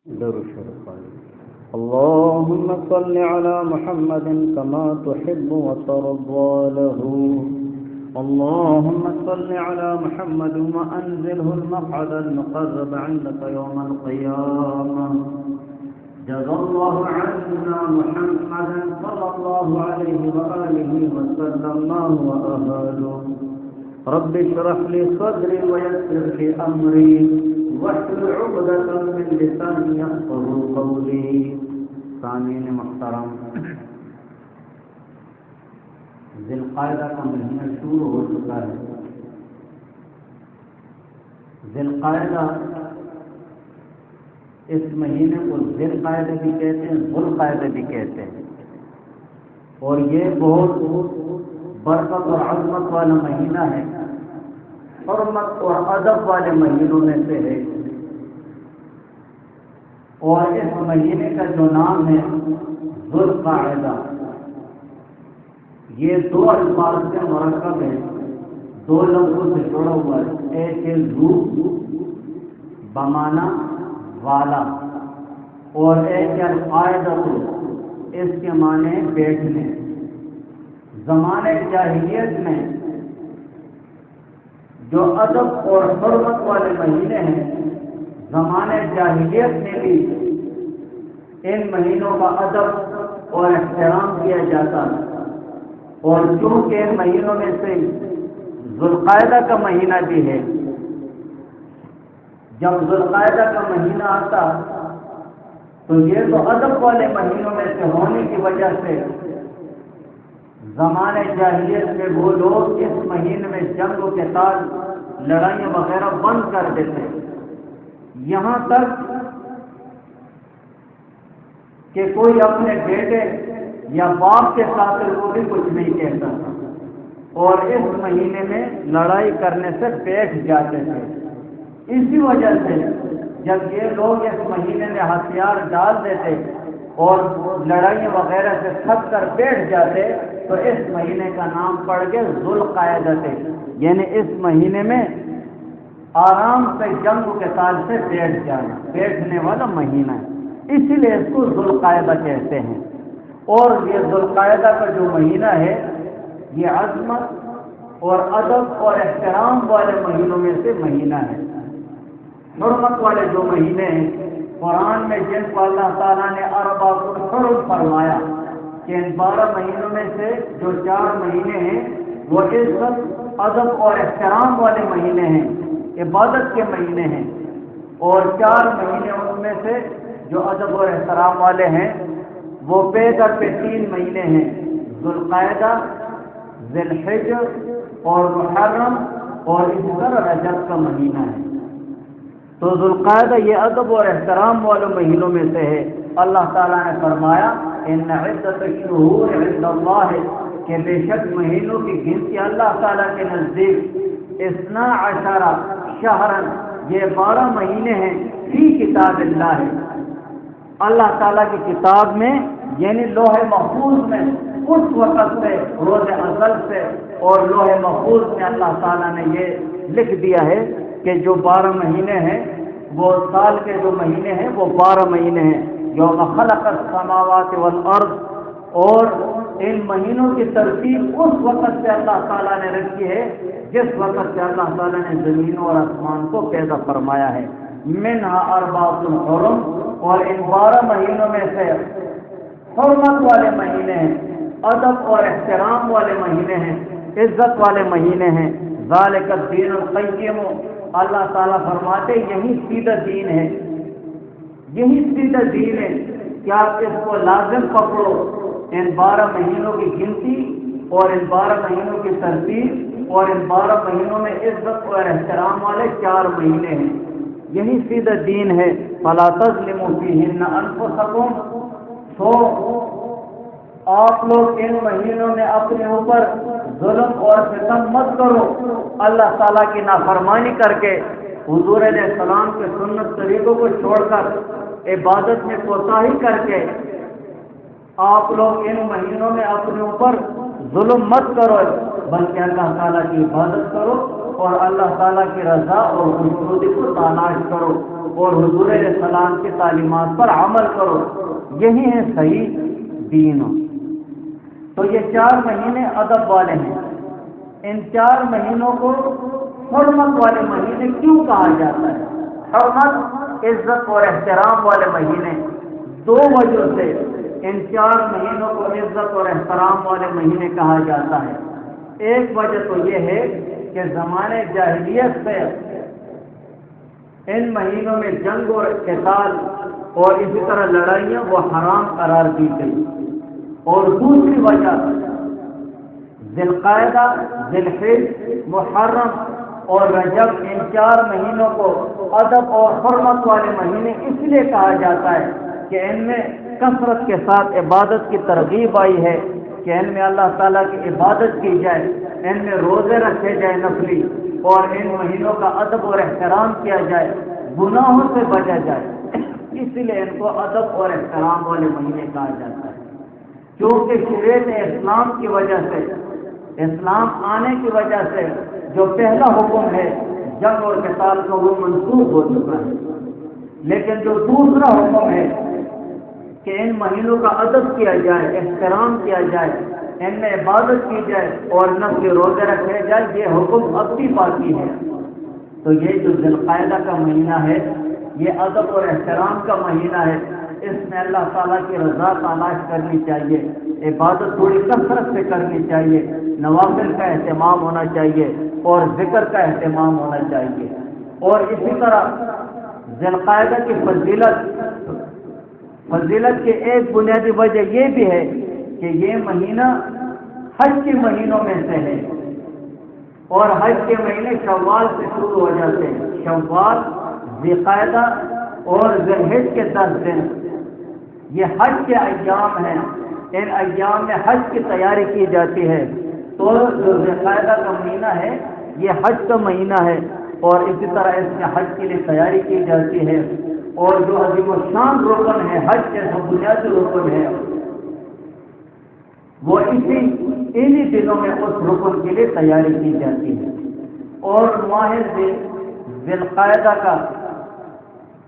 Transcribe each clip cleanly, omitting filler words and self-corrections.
درود شریف اللهم صل على محمد كما تحب وترضى له. اللهم صل على محمد وأنزله المقعد المقرب عندك يوم القيامة. جزا الله عنا محمدا صلى الله عليه وآله وسلم ما هو أهله. رب اشرح لي صدري ويسر لي أمري واحلل عقدة من لساني يفقهوا قولي. سامعین محترم، ذی القعدہ کا مہینہ شروع ہو چکا ہے. ذی القعدہ، اس مہینے کو ذی القعدہ بھی کہتے ہیں، ذو القعدہ بھی کہتے ہیں، اور یہ بہت برکت اور عظمت والا مہینہ ہے، حرمت اور ادب والے مہینوں میں سے ہے. اور اس مہینے کا جو نام ہے ذو القعدہ، یہ دو الفاظ سے مرکب ہے، دو لفظوں سے جڑا ہوا ہے. ایک ہے ذو بمانا والا، اور ایک ہے القاعدہ، اس کے معنی بیٹھنے. زمانے جاہلیت میں جو ادب اور حرمت والے مہینے ہیں، زمانے جاہلیت میں بھی ان مہینوں کا ادب اور احترام کیا جاتا ہے. اور چونکہ ان مہینوں میں سے ذو القعدہ کا مہینہ بھی ہے، جب ذو القعدہ کا مہینہ آتا تو یہ تو ادب والے مہینوں میں سے ہونے کی وجہ سے زمانے جاہلیت میں وہ لوگ اس مہینے میں جنگ و قتال، لڑائیاں وغیرہ بند کر دیتے، یہاں تک کہ کوئی اپنے بیٹے یا باپ کے ساتھ کو بھی کچھ نہیں کہتا تھا، اور اس مہینے میں لڑائی کرنے سے بیٹھ جاتے تھے. اسی وجہ سے جب یہ لوگ اس مہینے میں ہتھیار ڈال دیتے اور لڑائی وغیرہ سے تھک کر بیٹھ جاتے تو اس مہینے کا نام پڑ گیا ذو القعدہ، یعنی اس مہینے میں آرام سے جنگ و قتال سے بیٹھ جانا، بیٹھنے والا مہینہ ہے، اسی لیے اس کو ذو القعدہ کہتے ہیں. اور یہ ذو القعدہ کا جو مہینہ ہے یہ عظمت اور ادب اور احترام والے مہینوں میں سے مہینہ ہے. حرمت والے جو مہینے ہیں، قرآن میں جن کو اللہ تعالیٰ نے اربعۃ الحرم فرمایا کہ ان 12 مہینوں میں سے جو 4 مہینے ہیں وہ عزت، ادب اور احترام والے مہینے ہیں، عبادت کے مہینے ہیں. اور 4 مہینے ان میں سے جو ادب اور احترام والے ہیں وہ پے کر پہ 3 مہینے ہیں، ذو القعدہ، ذی الحجہ اور محرم، اور اسی طرح رجب کا مہینہ ہے. تو ذو القعدہ یہ ادب اور احترام والے مہینوں میں سے ہے. اللہ تعالیٰ نے فرمایا ان عدت الشہور عند اللہ، کہ بے شک مہینوں کی گنتی اللہ تعالیٰ کے نزدیک 12 شہرا، یہ 12 مہینے ہیں، فی کتاب اللہ، اللہ تعالیٰ کی کتاب میں، یعنی لوح محفوظ میں. اس وقت سے، روز ازل سے اور لوح محفوظ میں اللہ تعالیٰ نے یہ لکھ دیا ہے کہ جو 12 مہینے ہیں وہ سال کے جو مہینے ہیں وہ 12 مہینے ہیں. یوم خلق السماوات والارض، اور ان مہینوں کی ترتیب اس وقت سے اللہ تعالیٰ نے رکھی ہے جس وقت سے اللہ تعالیٰ نے زمینوں اور آسمان کو پیدا فرمایا ہے. منہا اربعۃ حرم، اور ان 12 مہینوں میں سے حرمت والے مہینے ہیں، ادب اور احترام والے مہینے ہیں، عزت والے مہینے ہیں. ذالک الدین القیم، اللہ تعالیٰ فرماتے یہی سیدھا دین ہے، یہی سیدھا دین ہے کہ آپ اس کو لازم پکڑو. ان 12 مہینوں کی گنتی اور ان 12 مہینوں کی ترتیب اور ان 12 مہینوں میں عزت اور احترام والے 4 مہینے ہیں، یہی سیدھا دین ہے. فلا تظلموا فیہن انفسکم، تو آپ لوگ ان مہینوں میں اپنے اوپر ظلم اور ستم مت کرو، اللہ تعالیٰ کی نافرمانی کر کے، حضور علیہ السلام کے سنت طریقوں کو چھوڑ کر، عبادت میں کوتاہی کر کے آپ لوگ ان مہینوں میں اپنے اوپر ظلم مت کرو، بلکہ اللہ تعالیٰ کی عبادت کرو اور اللہ تعالیٰ کی رضا اور خوشنودی کو تلاش کرو اور حضور علیہ السلام کی تعلیمات پر عمل کرو، یہی ہے صحیح دین۔ تو یہ 4 مہینے ادب والے ہیں۔ ان 4 مہینوں کو حرمت والے مہینے کیوں کہا جاتا ہے؟ حرمت، عزت اور احترام والے مہینے، 2 وجہ سے ان 4 مہینوں کو عزت اور احترام والے مہینے کہا جاتا ہے۔ ایک وجہ تو یہ ہے کہ زمانے جاہلیت سے ان مہینوں میں جنگ اور قتال اور اسی طرح لڑائیاں وہ حرام قرار دی گئی، اور دوسری وجہ ذی القعدہ، ذی الحجہ، محرم اور رجب، ان 4 مہینوں کو ادب اور حرمت والے مہینے اس لیے کہا جاتا ہے کہ ان میں کثرت کے ساتھ عبادت کی ترغیب آئی ہے کہ ان میں اللہ تعالیٰ کی عبادت کی جائے، ان میں روزے رکھے جائے نفلی، اور ان مہینوں کا ادب اور احترام کیا جائے، گناہوں سے بچا جائے، اس لیے ان کو ادب اور احترام والے مہینے کہا جاتا ہے۔ کیونکہ شریعت اسلام کی وجہ سے، اسلام آنے کی وجہ سے جو پہلا حکم ہے جنگ اور قتال کا وہ منسوخ ہو چکا ہے، لیکن جو دوسرا حکم ہے کہ ان مہینوں کا ادب کیا جائے، احترام کیا جائے، ان میں عبادت کی جائے اور نفل روزے رکھے جائے، یہ حکم اب بھی باقی ہے۔ تو یہ جو ذی القعدہ کا مہینہ ہے یہ ادب اور احترام کا مہینہ ہے، اس میں اللہ تعالیٰ کی رضا تلاش کرنی چاہیے، عبادت تھوڑی کثرت سے کرنی چاہیے، نوافل کا اہتمام ہونا چاہیے اور ذکر کا اہتمام ہونا چاہیے۔ اور اسی طرح ذی القعدہ کی فضیلت کی ایک بنیادی وجہ یہ بھی ہے کہ یہ مہینہ حج کے مہینوں میں سے ہے، اور حج کے مہینے شوال سے شروع ہو جاتے ہیں۔ شوال، ذی القعدہ اور ذی الحجہ کے 10 دن یہ حج کے ایام ہیں، ان ایام میں حج کی تیاری کی جاتی ہے۔ تو جو ذی القعدہ کا مہینہ ہے یہ حج کا مہینہ ہے، اور اسی طرح اس میں حج کے لیے تیاری کی جاتی ہے، اور جو عظیم الشان رکن ہے، حج جیسا بنیادی رکن ہے، وہ انہی دنوں میں اس رکن کے لیے تیاری کی جاتی ہے۔ اور ماہ ذی القعدہ کا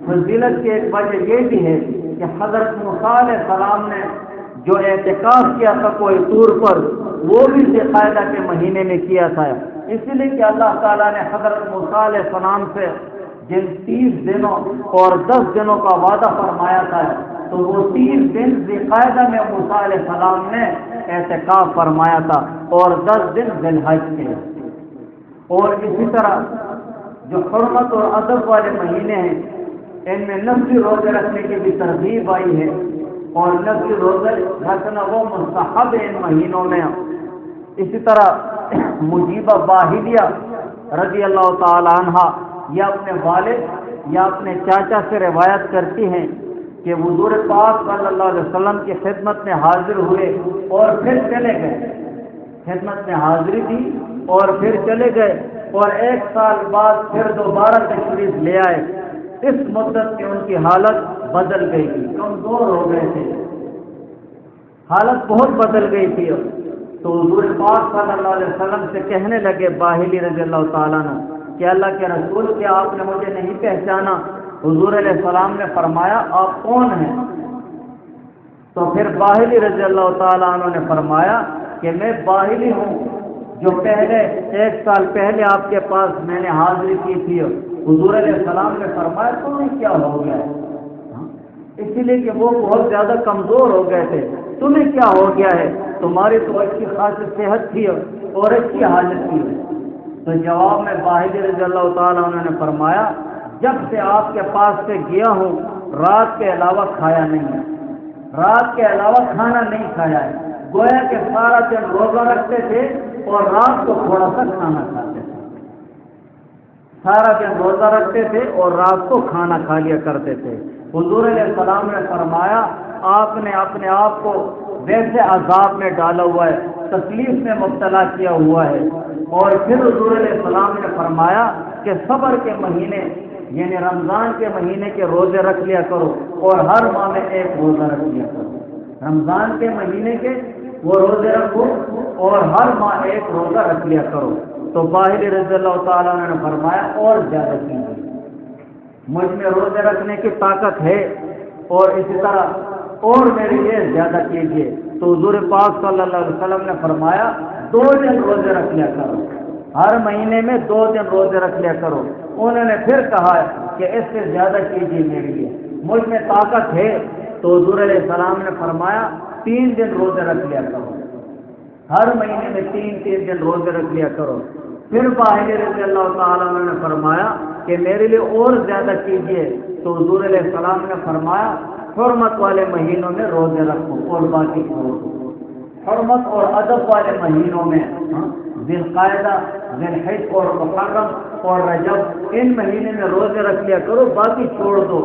فضیلت کی ایک وجہ یہ بھی ہے کہ حضرت موسیٰ علیہ السلام نے جو اعتکاف کیا تھا کوہ طور پر، وہ بھی ذی القعدہ کے مہینے میں کیا تھا، اس لیے کہ اللہ تعالیٰ نے حضرت موسیٰ علیہ السلام سے جن 30 دنوں اور 10 دنوں کا وعدہ فرمایا تھا، تو وہ 30 دن ذی القعدہ میں موسیٰ علیہ السلام نے اعتکاف فرمایا تھا، اور 10 دن ذی الحجہ کے۔ اور اسی طرح جو حرمت اور ادب والے مہینے ہیں ان میں نفلی روزے رکھنے کی بھی ترغیب آئی ہے، اور نفلی روزے رکھنا وہ مستحب ہے ان مہینوں میں۔ اسی طرح مجیبہ باہلیہ رضی اللہ تعالی عنہ یا اپنے والد یا اپنے چاچا سے روایت کرتی ہیں کہ حضور پاک صلی اللہ علیہ وسلم کی خدمت میں حاضر ہوئے اور پھر چلے گئے، خدمت میں حاضری دی اور پھر چلے گئے، اور 1 سال بعد پھر دوبارہ تشریف لے آئے۔ اس مدت میں ان کی حالت بدل گئی تھی، کمزور ہو گئے تھے، حالت بہت بدل گئی تھی۔ تو حضور پاک صلی اللہ علیہ وسلم سے کہنے لگے باہلی رضی اللہ تعالیٰ عنہ کہ اللہ کے رسول، کیا آپ نے مجھے نہیں پہچانا؟ حضور علیہ السلام نے فرمایا آپ کون ہیں؟ تو پھر باہلی رضی اللہ تعالیٰ عنہ نے فرمایا کہ میں باہلی ہوں جو پہلے 1 سال پہلے آپ کے پاس میں نے حاضری کی تھی۔ حضور علیہ السلام نے فرمایا تمہیں کیا ہو گیا ہے؟ اسی لیے کہ وہ بہت زیادہ کمزور ہو گئے تھے، تمہیں کیا ہو گیا ہے؟ تمہاری تو اچھی خاصی صحت تھی اور اچھی حالت تھی۔ تو جواب میں باہلی رضی اللہ تعالیٰ عنہ نے فرمایا جب سے آپ کے پاس سے گیا ہوں رات کے علاوہ کھایا نہیں ہے، رات کے علاوہ کھانا نہیں کھایا ہے، گویا کہ سارا دن روزہ رکھتے تھے اور رات کو تھوڑا سا کھانا کھاتے تھے، سارا دن روزہ رکھتے تھے اور رات کو کھانا کھا لیا کرتے تھے۔ حضور علیہ السلام نے فرمایا آپ نے اپنے آپ کو ویسے عذاب میں ڈالا ہوا ہے، تکلیف میں مبتلا کیا ہوا ہے۔ اور پھر حضور علیہ السلام نے فرمایا کہ صبر کے مہینے یعنی رمضان کے مہینے کے روزے رکھ لیا کرو، اور ہر ماہ میں 1 روزہ رکھ لیا کرو۔ رمضان کے مہینے کے وہ روزے رکھو اور ہر ماہ 1 روزہ رکھ لیا کرو۔ تو باہر رضی اللہ تعالیٰ عنہ نے فرمایا اور زیادہ کیجیے، مجھ میں روزے رکھنے کی طاقت ہے اور اسی طرح اور میرے لیے زیادہ کیجیے۔ تو حضور پاک صلی اللہ علیہ وسلم نے فرمایا 2 دن روزے رکھ لیا کرو، ہر مہینے میں 2 دن روزے رکھ لیا کرو۔ انہوں نے پھر کہا کہ اس سے زیادہ کیجیے میرے لیے، مجھ میں طاقت ہے۔ تو حضور علیہ السلام نے فرمایا 3 دن روزے رکھ لیا کرو، ہر مہینے میں 3 دن روزے رکھ لیا کرو۔ پھر باہر رضی اللہ تعالیٰ عنہ نے فرمایا کہ میرے لیے اور زیادہ کیجیے۔ تو حضور علیہ السلام نے فرمایا حرمت والے مہینوں میں روزے رکھو اور باقی چھوڑ دو۔ حرمت اور ادب والے مہینوں میں ذی القعدہ، ذی الحج اور محرم اور رجب، ان مہینے میں روزے رکھ لیا کرو، باقی چھوڑ دو۔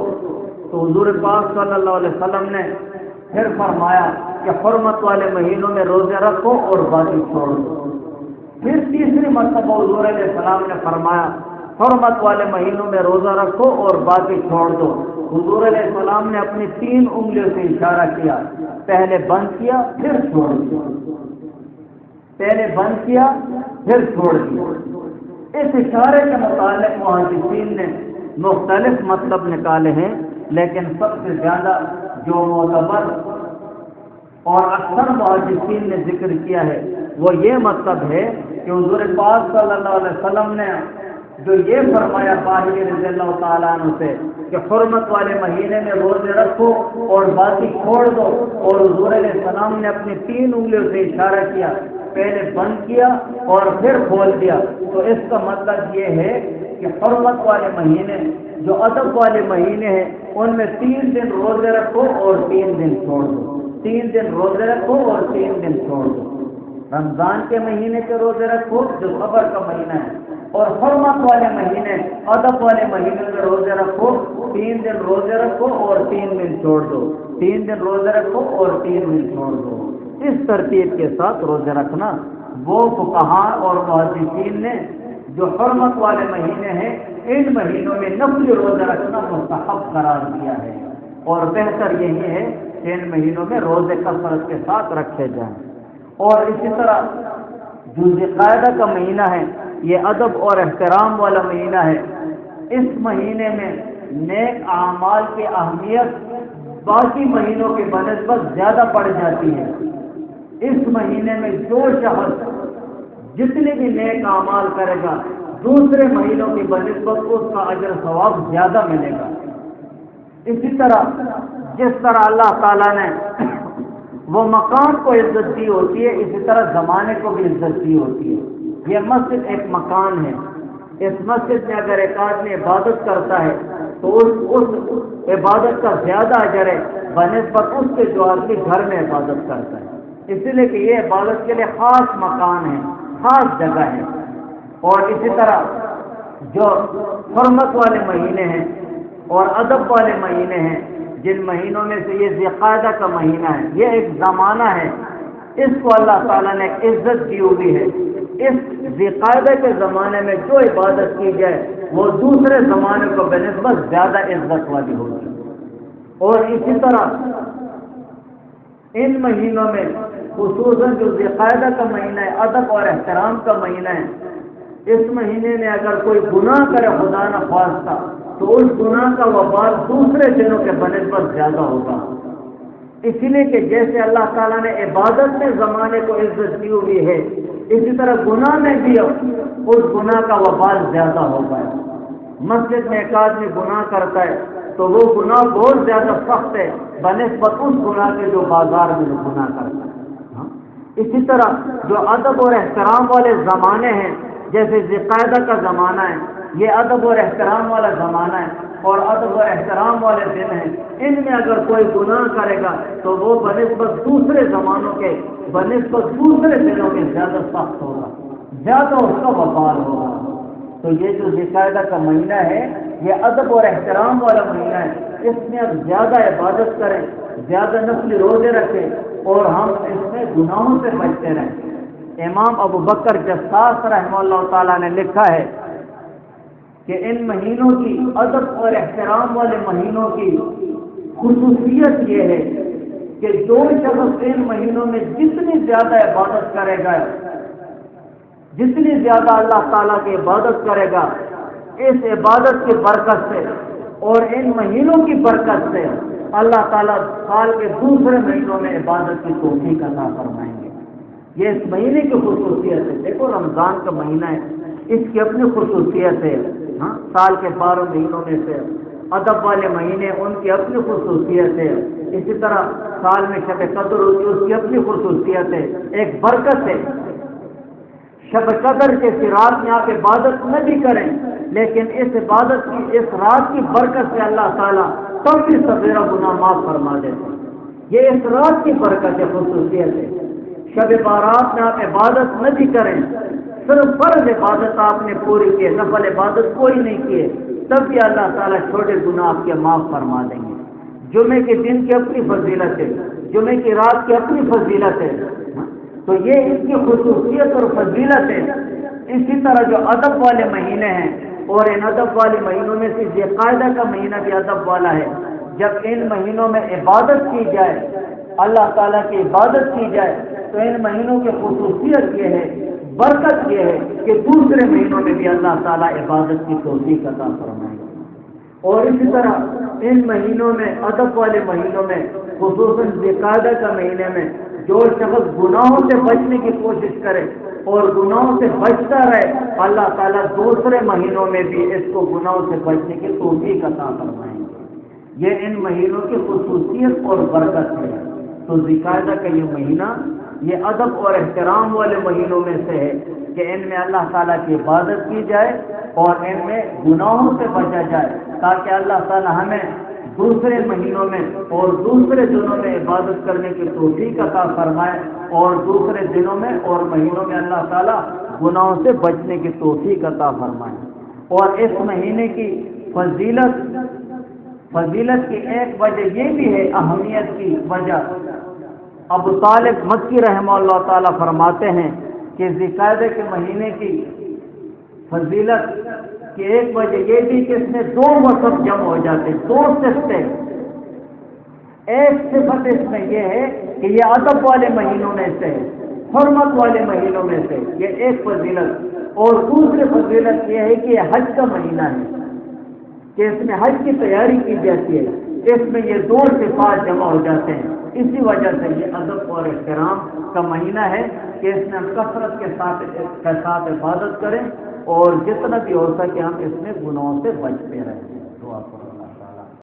تو حضور پاک صلی اللہ علیہ وسلم نے پھر فرمایا کہ حرمت والے مہینوں میں روزے رکھو اور باقی چھوڑ دو۔ پھر تیسری مرتبہ حضور علیہ السلام نے فرمایا حرمت والے مہینوں میں روزہ رکھو اور باقی چھوڑ دو۔ حضور علیہ السلام نے اپنی 3 انگلیوں سے اشارہ کیا، پہلے بند کیا پھر چھوڑ دیا، پہلے بند کیا پھر چھوڑ دیا۔ اس اشارے کے متعلق محدثین نے مختلف مطلب نکالے ہیں، لیکن سب سے زیادہ جو معتبر اور اکثر محدثین نے ذکر کیا ہے وہ یہ مطلب ہے کہ حضور پاک صلی اللہ علیہ وسلم نے جو یہ فرمایا باہر رضی اللہ تعالیٰ عنہ سے کہ حرمت والے مہینے میں روزے رکھو اور باقی چھوڑ دو، اور حضور علیہ السلام نے اپنی 3 انگلیوں سے اشارہ کیا، پہلے بند کیا اور پھر کھول دیا، تو اس کا مطلب یہ ہے کہ حرمت والے مہینے جو ادب والے مہینے ہیں ان میں 3 دن روزے رکھو اور 3 دن چھوڑ دو، 3 دن روزے رکھو اور 3 دن چھوڑ دو۔ رمضان کے مہینے کے روزے رکھو جو صبر کا مہینہ ہے، اور حرمت والے مہینے ادب والے مہینے میں روزے رکھو، 3 دن روزے رکھو اور 3 دن چھوڑ دو، 3 دن روزے رکھو اور 3 دن چھوڑ دو۔ اس ترتیب کے ساتھ روزے رکھنا وہ فقہاء اور محدثین نے جو حرمت والے مہینے ہیں ان مہینوں میں نفلی روزہ رکھنا مستحب قرار دیا ہے، اور بہتر یہی ہے کہ ان مہینوں میں روزے کثرت کے ساتھ رکھے جائیں۔ اور اسی طرح جو ذی القعدہ کا مہینہ ہے یہ ادب اور احترام والا مہینہ ہے، اس مہینے میں نیک اعمال کی اہمیت باقی مہینوں کے بنسبت زیادہ بڑھ جاتی ہے۔ اس مہینے میں جو شخص جتنے بھی نیک اعمال کرے گا دوسرے مہینوں کی بنسبت اس کا اجر ثواب زیادہ ملے گا۔ اسی طرح جس طرح اللہ تعالیٰ نے وہ مکان کو عزت دی ہوتی ہے، اسی طرح زمانے کو بھی عزت دی ہوتی ہے۔ یہ مسجد ایک مکان ہے، اس مسجد میں اگر ایک آدمی عبادت کرتا ہے تو اس عبادت کا زیادہ اجر ہے بنسبت اس کے جو آدمی گھر میں عبادت کرتا ہے، اسی لیے کہ یہ عبادت کے لیے خاص مکان ہے، خاص جگہ ہے۔ اور اسی طرح جو حرمت والے مہینے ہیں اور ادب والے مہینے ہیں، جن مہینوں میں سے یہ ذی القعدہ کا مہینہ ہے، یہ ایک زمانہ ہے، اس کو اللہ تعالیٰ نے ایک عزت دی ہوئی ہے۔ اس ذی القعدہ کے زمانے میں جو عبادت کی جائے وہ دوسرے زمانے کو بنسبت زیادہ عزت والی ہوگی۔ اور اسی طرح ان مہینوں میں خصوصاً جو ذی القعدہ کا مہینہ ہے، ادب اور احترام کا مہینہ ہے، اس مہینے میں اگر کوئی گناہ کرے خدا نہ خواستہ تو اس گناہ کا وبال دوسرے دنوں کے بنسبت زیادہ ہوگا، اسی لیے کہ جیسے اللہ تعالیٰ نے عبادت میں زمانے کو عزت دی ہوئی ہے، اسی طرح گناہ میں بھی اس گناہ کا وبال زیادہ ہوگا۔ مسجد میں ایک آدمی گناہ کرتا ہے تو وہ گناہ بہت زیادہ سخت ہے بنسبت اس گناہ کے جو بازار میں گناہ کرتا ہے۔ اسی طرح جو ادب اور احترام والے زمانے ہیں، جیسے ذی القعدہ کا زمانہ ہے، یہ ادب اور احترام والا زمانہ ہے، اور ادب اور احترام والے دن ہیں، ان میں اگر کوئی گناہ کرے گا تو وہ بنسبت دوسرے زمانوں کے بنسبت دوسرے دنوں کے زیادہ سخت ہوگا، زیادہ اس کا وبال ہوگا۔ تو یہ جو ذی القعدہ کا مہینہ ہے یہ ادب اور احترام والا مہینہ ہے، اس میں اب زیادہ عبادت کریں، زیادہ نفلی روزے رکھیں، اور ہم اس میں گناہوں سے بچتے رہیں۔ امام ابو بکر جساس رحمہ اللہ تعالیٰ نے لکھا ہے کہ ان مہینوں کی ادب اور احترام والے مہینوں کی خصوصیت یہ ہے کہ جو شخص ان مہینوں میں جتنی زیادہ عبادت کرے گا جتنی زیادہ اللہ تعالیٰ کی عبادت کرے گا، اس عبادت کی برکت سے اور ان مہینوں کی برکت سے اللہ تعالیٰ سال کے دوسرے مہینوں میں عبادت کی توفیق عطا فرمائیں گے۔ یہ اس مہینے کی خصوصیت ہے۔ دیکھو رمضان کا مہینہ ہے، اس کی اپنی خصوصیت ہے۔ ہاں، سال کے 12 مہینوں میں سے ادب والے مہینے، ان کی اپنی خصوصیت ہے۔ اسی طرح سال میں شب قدر ہوتی ہے، اس کی اپنی خصوصیت ہے، ایک برکت ہے۔ شب قدر کے رات میں آپ عبادت نہ بھی کریں، لیکن اس عبادت کی، اس رات کی برکت سے اللہ تعالیٰ تب بھی سبیرہ گناہ معاف فرما دیتے ہیں۔ یہ اس رات کی برکت ہے، خصوصیت ہے۔ شب بارات میں آپ عبادت نہ بھی کریں، صرف فرض عبادت آپ نے پوری کی، نفل عبادت کوئی نہیں کیے، تب بھی اللہ تعالیٰ چھوٹے گناہ آپ کے معاف فرما دیں گے۔ جمعے کے دن کی اپنی فضیلت ہے، جمعے کی رات کی اپنی فضیلت ہے، تو یہ اس کی خصوصیت اور فضیلت ہے۔ اسی طرح جو ادب والے مہینے ہیں، اور ان ادب والے مہینوں میں سے ذی القعدہ کا مہینہ بھی ادب والا ہے۔ جب ان مہینوں میں عبادت کی جائے، اللہ تعالیٰ کی عبادت کی جائے، تو ان مہینوں کی خصوصیت یہ ہے، برکت یہ ہے کہ دوسرے مہینوں میں بھی اللہ تعالیٰ عبادت کی توفیق عطا فرمائے گا۔ اور اسی طرح ان مہینوں میں، ادب والے مہینوں میں، خصوصاً ذی القعدہ کا مہینے میں، جو شخص گناہوں سے بچنے کی کوشش کرے اور گناہوں سے بچتا رہے، اللہ تعالیٰ دوسرے مہینوں میں بھی اس کو گناہوں سے بچنے کی توفیق عطا فرمائیں گے۔ یہ ان مہینوں کی خصوصیت اور برکت ہے۔ تو ذی القعدہ کا یہ مہینہ، یہ ادب اور احترام والے مہینوں میں سے ہے کہ ان میں اللہ تعالیٰ کی عبادت کی جائے اور ان میں گناہوں سے بچا جائے، تاکہ اللہ تعالیٰ ہمیں دوسرے مہینوں میں اور دوسرے دنوں میں عبادت کرنے کی توفیق عطا فرمائے، اور دوسرے دنوں میں اور مہینوں میں اللہ تعالیٰ گناہوں سے بچنے کی توفیق عطا فرمائے۔ اور اس مہینے کی فضیلت کی ایک وجہ یہ بھی ہے، اہمیت کی وجہ، ابو طالب مکی رحمہ اللہ تعالیٰ فرماتے ہیں کہ ذی القعدہ کے مہینے کی فضیلت کی ایک وجہ یہ بھی کہ اس میں 2 وصف جمع ہو جاتے ہیں، 2 صفتیں۔ ایک صفت اس میں یہ ہے کہ یہ ادب والے مہینوں میں سے ہے، حرمت والے مہینوں میں سے، یہ ایک فضیلت۔ اور دوسری فضیلت یہ ہے کہ یہ حج کا مہینہ ہے، کہ اس میں حج کی تیاری کی جاتی ہے، اس میں یہ 2 صفات جمع ہو جاتے ہیں۔ اسی وجہ سے یہ ادب اور احترام کا مہینہ ہے کہ اس میں ہم کثرت کے ساتھ عبادت کریں، اور جتنا بھی ہو سکے ہم اس میں گناہوں سے بچتے رہیں۔